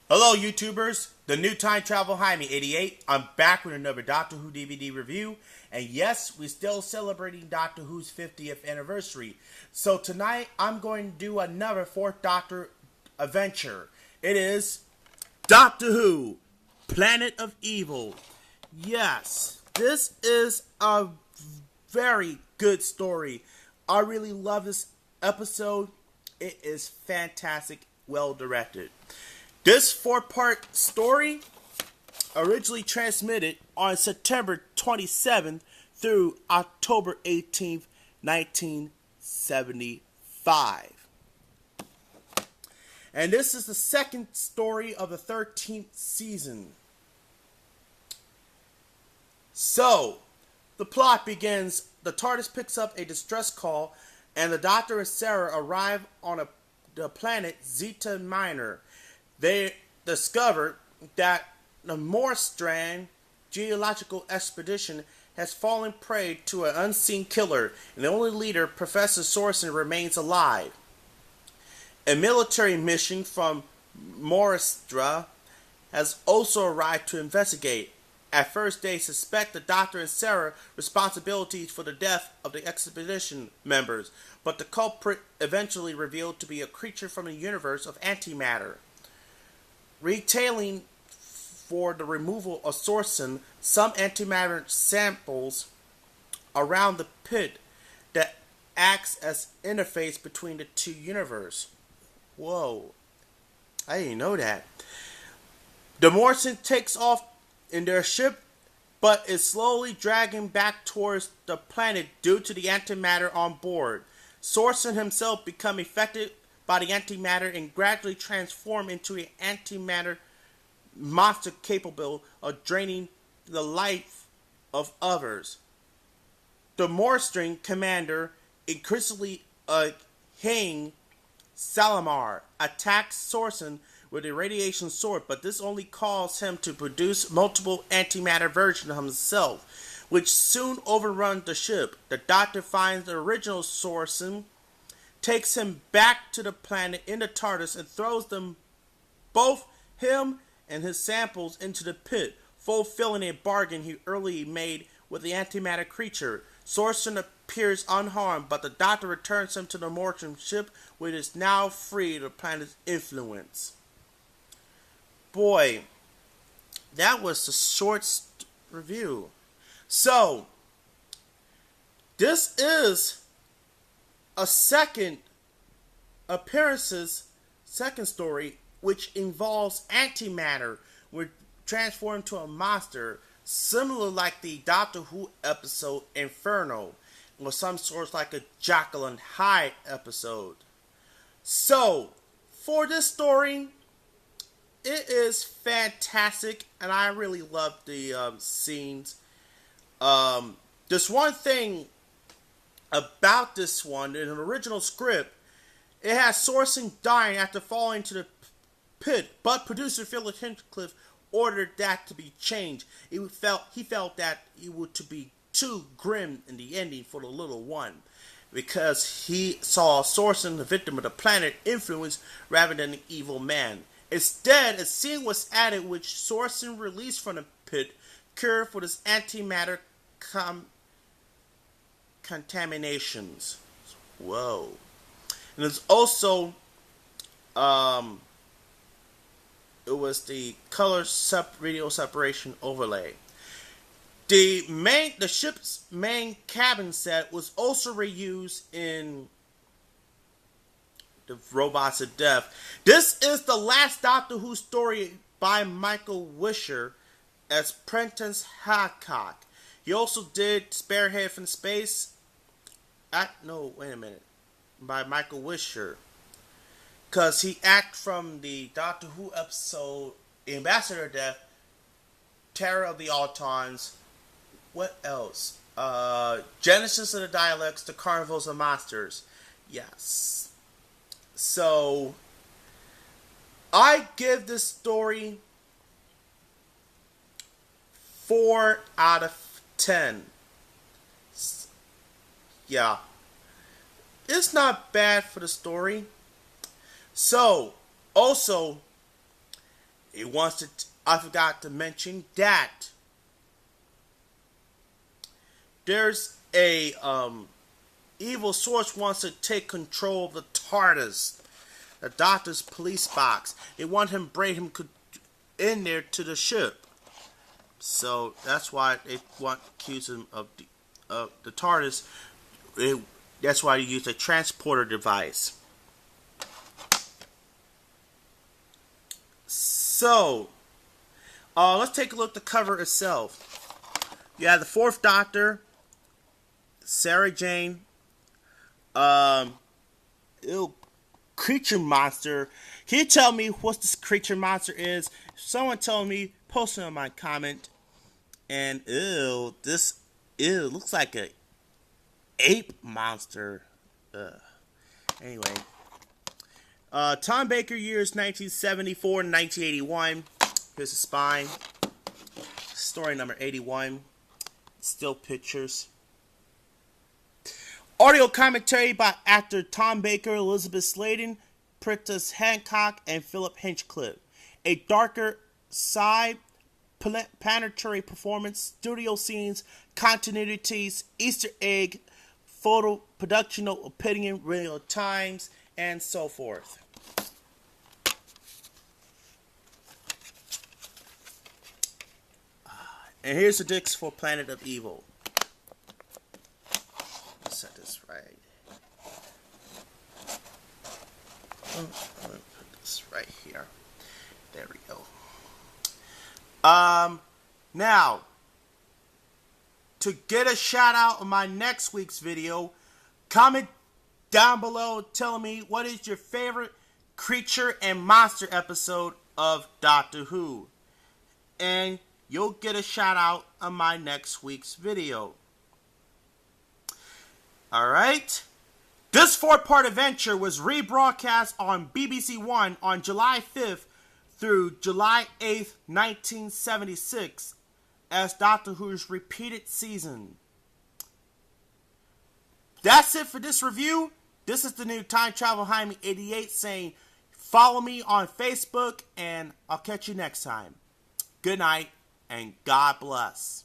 Hello, YouTubers. The new time travel Jaime 88. I'm back with another Doctor Who DVD review. And yes, we're still celebrating Doctor Who's 50th anniversary. So tonight, I'm going to do another Fourth Doctor adventure. It is Doctor Who, Planet of Evil. Yes, this is a very good story. I really love this episode. It is fantastic, well directed. This four-part story originally transmitted on September 27th through October 18th, 1975. And this is the second story of the 13th season. So, the plot begins. The TARDIS picks up a distress call, and the Doctor and Sarah arrive on the planet Zeta Minor. They discovered that the Morstrand geological expedition has fallen prey to an unseen killer, and the only leader, Professor Sorensen, remains alive. A military mission from Moristra has also arrived to investigate. At first, they suspect the Doctor and Sarah responsibility for the death of the expedition members, but the culprit eventually revealed to be a creature from the universe of antimatter. Retailing for the removal of Sorensen some antimatter samples around the pit that acts as interface between the two universes. Whoa, I didn't know that. The Morrison takes off in their ship, but is slowly dragging back towards the planet due to the antimatter on board. Sorensen himself become affected by the antimatter and gradually transform into an antimatter monster capable of draining the life of others. The Morstring commander, increasingly Hang Salamar, attacks Sorensen with a radiation sword, but this only causes him to produce multiple antimatter versions of himself, which soon overrun the ship. The Doctor finds the original Sorensen, takes him back to the planet in the TARDIS, and throws them, both him and his samples, into the pit, fulfilling a bargain he early made with the antimatter creature. Sorensen appears unharmed, but the Doctor returns him to the Mortrim ship, which is now free of the planet's influence. Boy, that was the short review. So, this is a second second story, which involves antimatter, which transformed to a monster, similar like the Doctor Who episode Inferno, or some sorts like a Jekyll and Hyde episode. So, for this story, it is fantastic, and I really love the scenes. There's one thing about this one, in an original script, it has Sorensen dying after falling into the pit, but producer Philip Hinchcliffe ordered that to be changed. He felt that it would to be too grim in the ending for the little one, because he saw Sorensen the victim of the planet influence rather than an evil man. Instead, a scene was added which Sorensen released from the pit, cured for this antimatter contaminations. Whoa. And there's also it was the color radio separation overlay. The ship's main cabin set was also reused in the Robots of Death. This is the last Doctor Who story by Michael Wisher as Prentice Hadcock. He also did Spearhead from Space. By Michael Wisher. Because he acted from the Doctor Who episode Ambassador Death, Terror of the Autons. What else? Genesis of the Dialects, The Carnivals of Monsters. Yes. So, I give this story 4 out of 10. Yeah. It's not bad for the story. So, also, he wants to. I forgot to mention that there's a evil source wants to take control of the TARDIS, the Doctor's police box. They want him bring him in there to the ship. So that's why they want to accuse him of the TARDIS. That's why they use a transporter device. So, let's take a look at the cover itself. You have the Fourth Doctor, Sarah Jane, creature monster. Can you tell me what this creature monster is? If someone tell me, post it in my comment. And this looks like a ape monster. Anyway, Tom Baker years 1974 and 1981. Here's the spine. Story number 81. Still pictures. Audio commentary by actor Tom Baker, Elizabeth Sladen, Prentice Hancock, and Philip Hinchcliffe. A darker side, planetary performance, studio scenes, continuities, Easter egg, photo, production opinion, real times, and so forth. And here's the disc for Planet of Evil. Let's set this right. I'm gonna put this right here. There we go. Now, to get a shout out on my next week's video, comment down below telling me what is your favorite creature and monster episode of Doctor Who. And you'll get a shout out on my next week's video. Alright? This 4-part adventure was rebroadcast on BBC One on July 5th through July 8th, 1976 as Doctor Who's repeated season. That's it for this review. This is the new Time Travel Behind Me 88 saying follow me on Facebook and I'll catch you next time. Good night and God bless.